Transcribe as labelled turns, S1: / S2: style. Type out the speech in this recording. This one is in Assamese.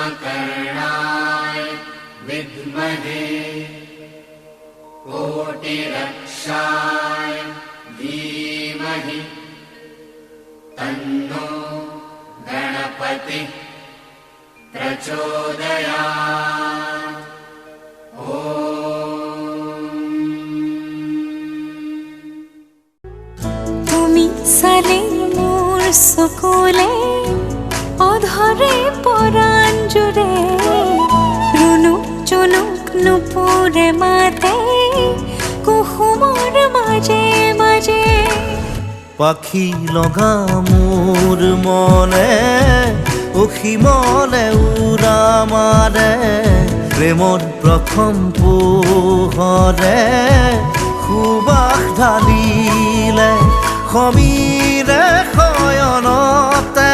S1: उपकर्णाय विद्महे कोटिरक्षाय धीमहि तन्नो गणपतिः प्रचोदयात्।
S2: তুমি সালে মোর সকলে অধরে পরাণ জুড়ে রুনুক চুনুক নুপুরে মাতে কুহুমর মাঝে মাঝে
S3: পাখি লগা মোৰ মনে অসীমলে উৰা মাৰে প্ৰেমৰ প্ৰথম পোহৰে সুবাস ঢালিলে সমীৰে শয়নতে